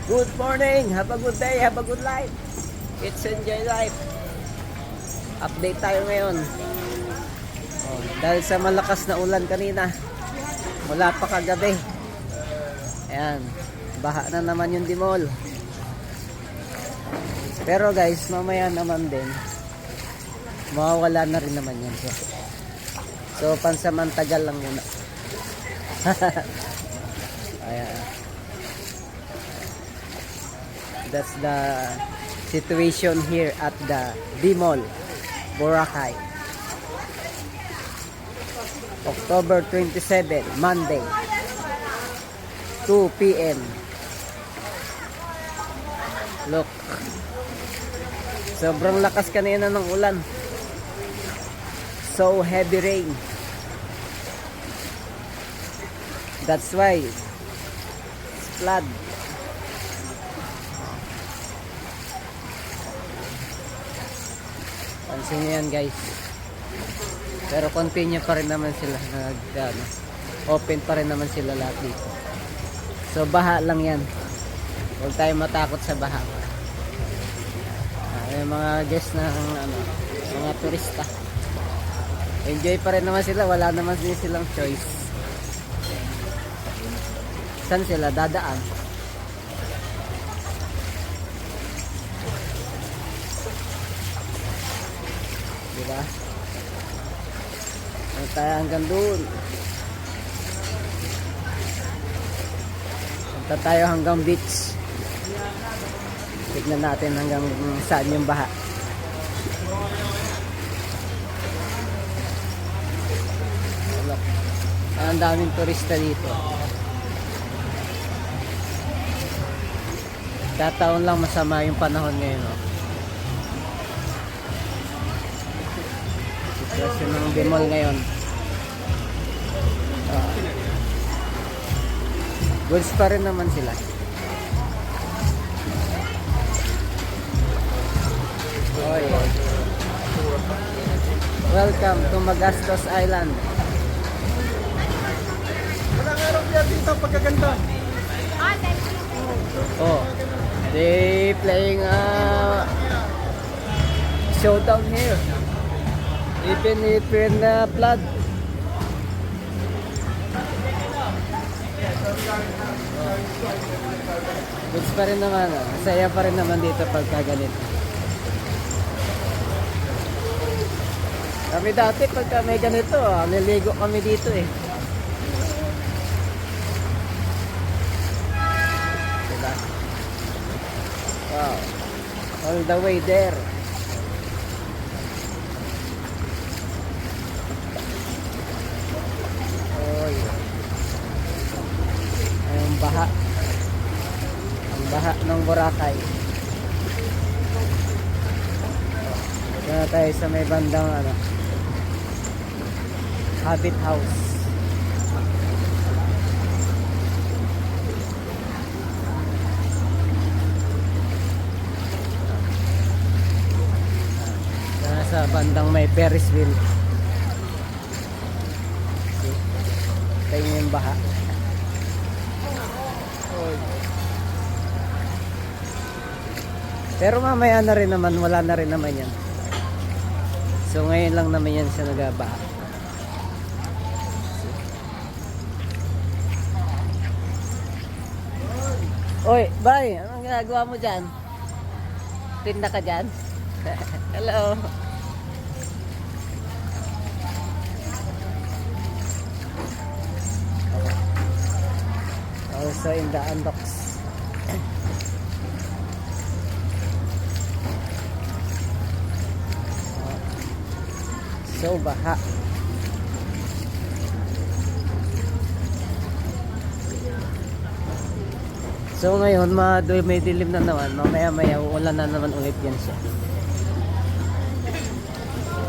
Good morning, have a good day, have a good life. It's enjoy life. Update tayo ngayon. Dahil sa malakas na ulan kanina, mula pa kagabi. Ayan, baha na naman yung Dimol. Pero guys, mamaya naman din, mawawala na rin naman yan siya. So, pansamantagal lang muna. Ayan. That's the situation here at the Dimol, Boracay. October 27, Monday, 2 p.m. Look. Sobrang lakas kanina ng ulan. So heavy rain. That's why it's flood. Pansin nyo yan guys. Pero continue pa rin naman sila. Open pa rin naman sila lahat dito. So baha lang yan. Huwag tayo matakot sa baha. Yung mga guests ng mga turista. Enjoy pa rin naman sila. Wala naman din silang choice. Saan sila dadaan? Diba? Tayo hanggang doon. Punta tayo hanggang beach. Tignan natin hanggang saan yung baha. Ang daming turista dito. Kataon lang masama yung panahon ngayon. Sitwasyon ng Dimol ngayon. Goods pa rin naman sila. Oy. Welcome to Magastos Island. Walang araw yan dito pagkaganda. Oh, they playing showdown here. Even if in flood. Goods pa rin naman. Masaya pa rin naman dito pagka ganito. Kami dati pagka may ganito, niligo kami dito eh. Diba? Wow. All the way there. Oy. Ang baha. Ang baha ng Boracay. Ito na tayo sa may bandang Habit House. Sa bandang may Ferris wheel. Tayo yung baha. Pero mamaya na rin naman, wala na rin naman yan. So ngayon lang naman yan siya nagabaha. Oy, bye! Anong ginagawa mo dyan? Tinda ka dyan? Hello! Also in the Andox. So baha. So ngayon, may dilim na naman. Mamaya-maya, uulan na naman ulit yan siya.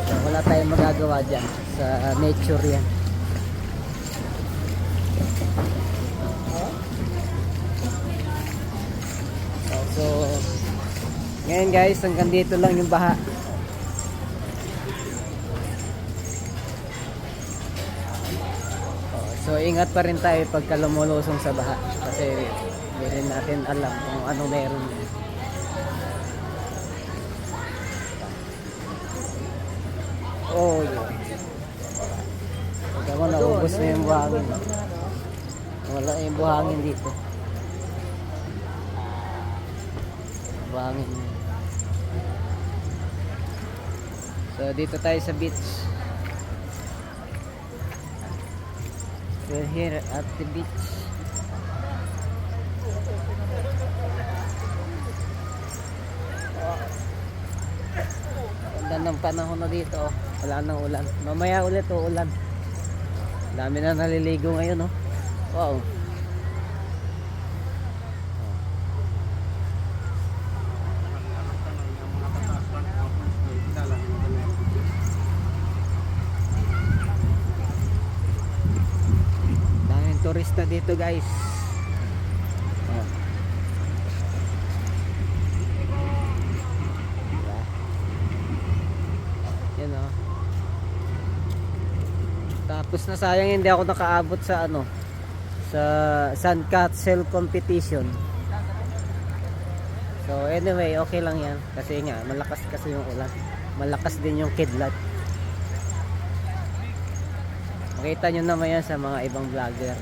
So, wala tayong magagawa dyan. Sa nature yan. So, ngayon guys, hanggang dito lang yung baha. So ingat pa rin tayo pagka lumulusong sa baha kasi Hindi rin natin alam kung ano meron yan. Oh, yun. Tignan mo, naubos na yung buhangin. Wala yung buhangin dito. Buhangin. So, dito tayo sa beach. We're here at the beach. Ganda ng panahon na dito. Oh. Wala nang ulan. Mamaya ulit uulan. Dami na naliligo ngayon. Oh. Wow. Daming turista dito guys. Oh. Diba? Yan oh. Tapos na sayang hindi ako nakaabot sa ano sa sandcastle competition. So anyway, okay lang yan kasi nga malakas kasi yung ulan. Malakas din yung kidlat. Makita nyo naman yan sa mga ibang vlogger.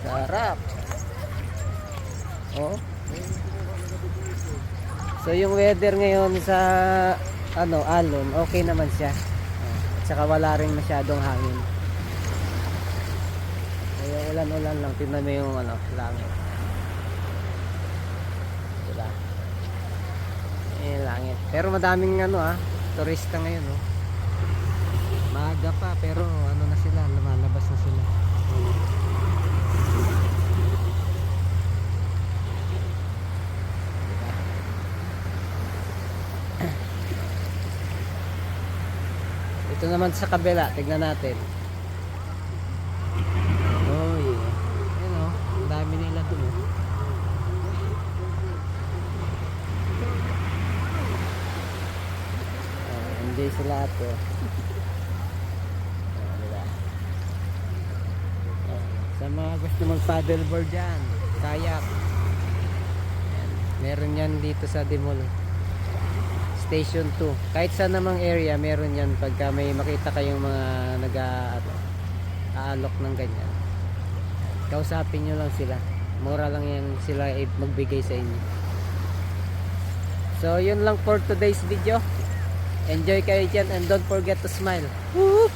Sarap. Oh. So yung weather ngayon sa ano, Alon, okay naman siya. At saka wala rin masyadong hangin. Kaya ulan-ulan lang. Tingnan mo yung ano, langit. Diba? Eh, langit. Pero madaming ano turista ngayon Maaga pa pero ano na sila, lumalabas na sila. Ito naman sa kabila, tignan natin. Oh yeah. Ayun ang dami nila dun enjoy sila ato. Diba? Sa mga gusto mag paddleboard dyan, kayak. Ayan. Meron yan dito sa Dimol. Station 2. Kahit sa namang area, meron yan pagka may makita kayong mga nag-aalok ng ganyan. Kausapin nyo lang sila. Mura lang yan sila magbigay sa inyo. So, yun lang for today's video. Enjoy kayo dyan and don't forget to smile. Woo!